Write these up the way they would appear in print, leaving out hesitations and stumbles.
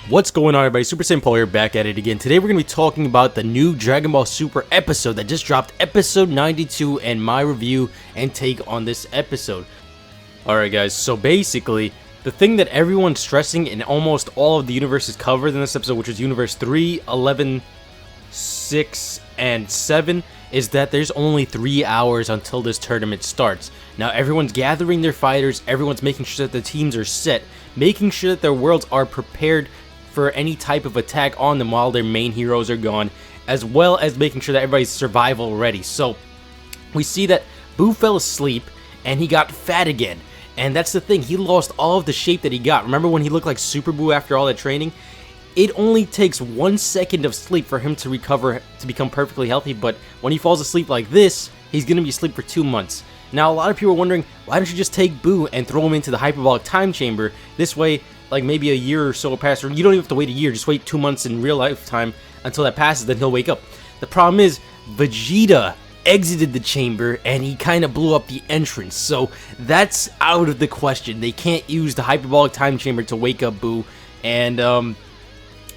What's going on, everybody? Super Saiyan Paul here, back at it again. Today we're going to be talking about the new Dragon Ball Super episode that just dropped, episode 92, and my review and take on this episode. Alright guys, so basically, the thing that everyone's stressing in almost all of the universes covered in this episode, which is Universe 3, 11, 6, and 7, is that there's only 3 hours until this tournament starts. Now everyone's gathering their fighters, everyone's making sure that the teams are set, making sure that their worlds are prepared for any type of attack on them while their main heroes are gone, as well as making sure that everybody's survival ready. So we see that Boo fell asleep and he got fat again, and that's the thing, he lost all of the shape that he got. Remember when he looked like Super Boo after all that training? It only takes 1 second of sleep for him to recover to become perfectly healthy, but when he falls asleep like this, he's gonna be asleep for 2 months. Now a lot of people are wondering, why don't you just take Boo and throw him into the hyperbolic time chamber? This way, like maybe a year or so will pass, or you don't even have to wait a year, just wait 2 months in real life time until that passes, then he'll wake up. The problem is, Vegeta exited the chamber and he kind of blew up the entrance, so that's out of the question. They can't use the hyperbolic time chamber to wake up Boo, and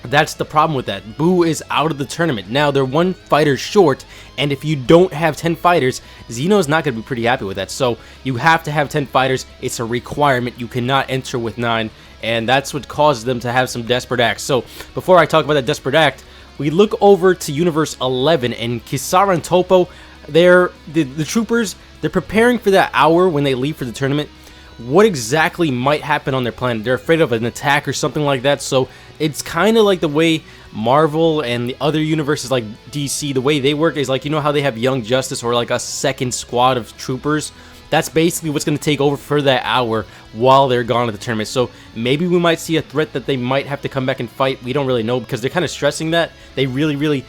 that's the problem with that. Boo is out of the tournament. Now, they're 1 fighter short, and if you don't have 10 fighters, Xeno's not going to be pretty happy with that. So, you have to have 10 fighters. It's a requirement. You cannot enter with 9, and that's what causes them to have some desperate acts. So, before I talk about that desperate act, we look over to Universe 11, and Kisara and Toppo, the troopers, they're preparing for that hour when they leave for the tournament. What exactly might happen on their planet? They're afraid of an attack or something like that, so it's kind of like the way Marvel and the other universes like DC, the way they work is like, you know how they have Young Justice or like a second squad of troopers? That's basically what's going to take over for that hour while they're gone at the tournament. So maybe we might see a threat that they might have to come back and fight. We don't really know because they're kind of stressing that. They really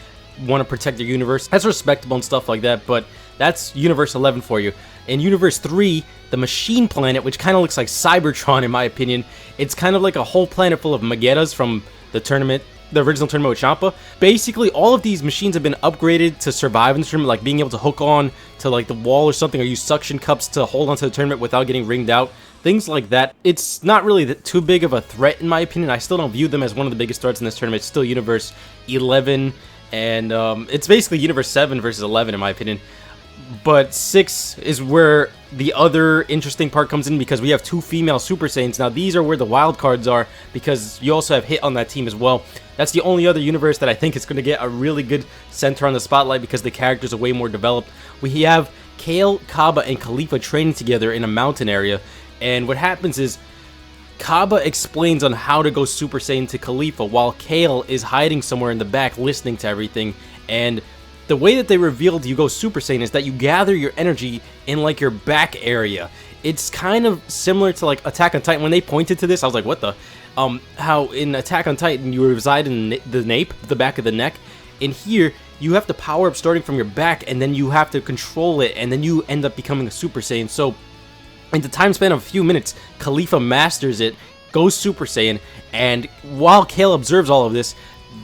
want to protect their universe. That's respectable and stuff like that, but that's Universe 11 for you. In Universe 3, the Machine Planet, which kind of looks like Cybertron in my opinion, it's kind of like a whole planet full of Magetas from the tournament, the original tournament with Champa. Basically, all of these machines have been upgraded to survive in the tournament, like being able to hook on to like the wall or something, or use suction cups to hold onto the tournament without getting ringed out. Things like that. It's not really too big of a threat in my opinion. I still don't view them as one of the biggest threats in this tournament. It's still Universe 11, and it's basically Universe 7 versus 11 in my opinion. But 6 is where the other interesting part comes in, because we have 2 female Super Saiyans. Now these are where the wild cards are, because you also have Hit on that team as well. That's the only other universe that I think is going to get a really good center on the spotlight, because the characters are way more developed. We have Kale, Kaba, and Khalifa training together in a mountain area, and what happens is Kaba explains on how to go Super Saiyan to Khalifa, while Kale is hiding somewhere in the back listening to everything. And the way that they revealed you go Super Saiyan is that you gather your energy in like your back area. It's kind of similar to like Attack on Titan. When they pointed to this, I was like, what the? How in Attack on Titan you reside in the nape, the back of the neck. In here, you have to power up starting from your back, and then you have to control it, and then you end up becoming a Super Saiyan. So in the time span of a few minutes, Khalifa masters it, goes Super Saiyan, and while Kale observes all of this,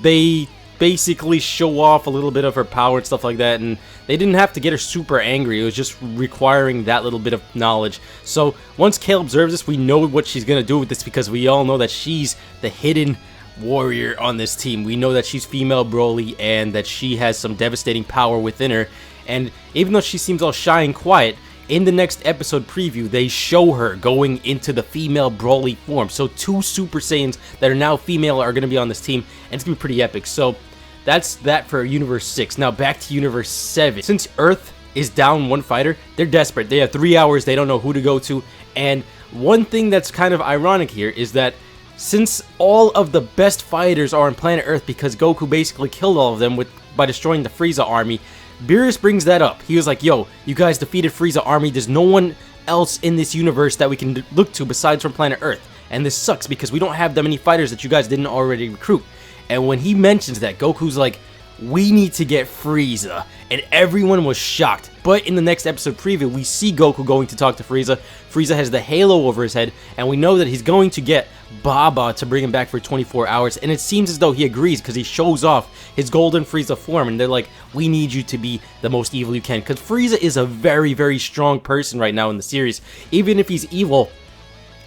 they basically show off a little bit of her power and stuff like that, and they didn't have to get her super angry. It was just requiring that little bit of knowledge. So once Kale observes this, we know what she's gonna do with this, because we all know that she's the hidden warrior on this team. We know that she's female Broly and that she has some devastating power within her, and even though she seems all shy and quiet, in the next episode preview, they show her going into the female Broly form. So 2 Super Saiyans that are now female are going to be on this team, and it's going to be pretty epic. So that's that for Universe 6. Now back to Universe 7. Since Earth is down 1 fighter, they're desperate. They have 3 hours. They don't know who to go to. And one thing that's kind of ironic here is that since all of the best fighters are on planet Earth, because Goku basically killed all of them by destroying the Frieza army, Beerus brings that up. He was like, yo, you guys defeated Frieza army. There's no one else in this universe that we can look to besides from planet Earth. And this sucks because we don't have that many fighters that you guys didn't already recruit. And when he mentions that, Goku's like, we need to get Frieza. And everyone was shocked. But in the next episode preview, we see Goku going to talk to Frieza. Frieza has the halo over his head, and we know that he's going to get Baba to bring him back for 24 hours. And it seems as though he agrees, because he shows off his golden Frieza form, and they're like, we need you to be the most evil you can. Because Frieza is a very strong person right now in the series. Even if he's evil,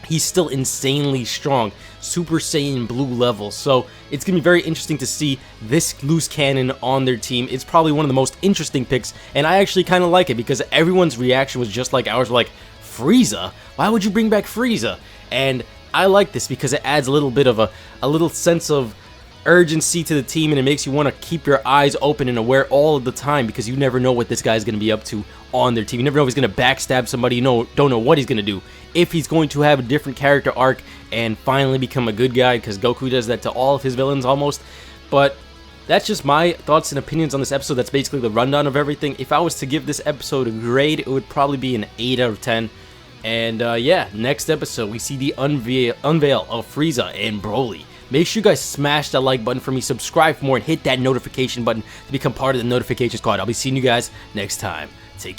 he's still insanely strong, Super Saiyan Blue level. So it's going to be very interesting to see this loose cannon on their team. It's probably one of the most interesting picks, and I actually kind of like it because everyone's reaction was just like ours. We're like, Frieza? Why would you bring back Frieza? And I like this because it adds a little bit of a little sense of urgency to the team, and it makes you want to keep your eyes open and aware all of the time because you never know what this guy's going to be up to on their team. You never know if he's going to backstab somebody. You don't know what he's going to do. If he's going to have a different character arc and finally become a good guy, because Goku does that to all of his villains almost. But that's just my thoughts and opinions on this episode. That's basically the rundown of everything. If I was to give this episode a grade, it would probably be an 8 out of 10. And yeah, next episode we see the unveil of Frieza and Broly. Make sure you guys smash that like button for me, subscribe for more, and hit that notification button to become part of the notification squad. I'll be seeing you guys next time. Take care.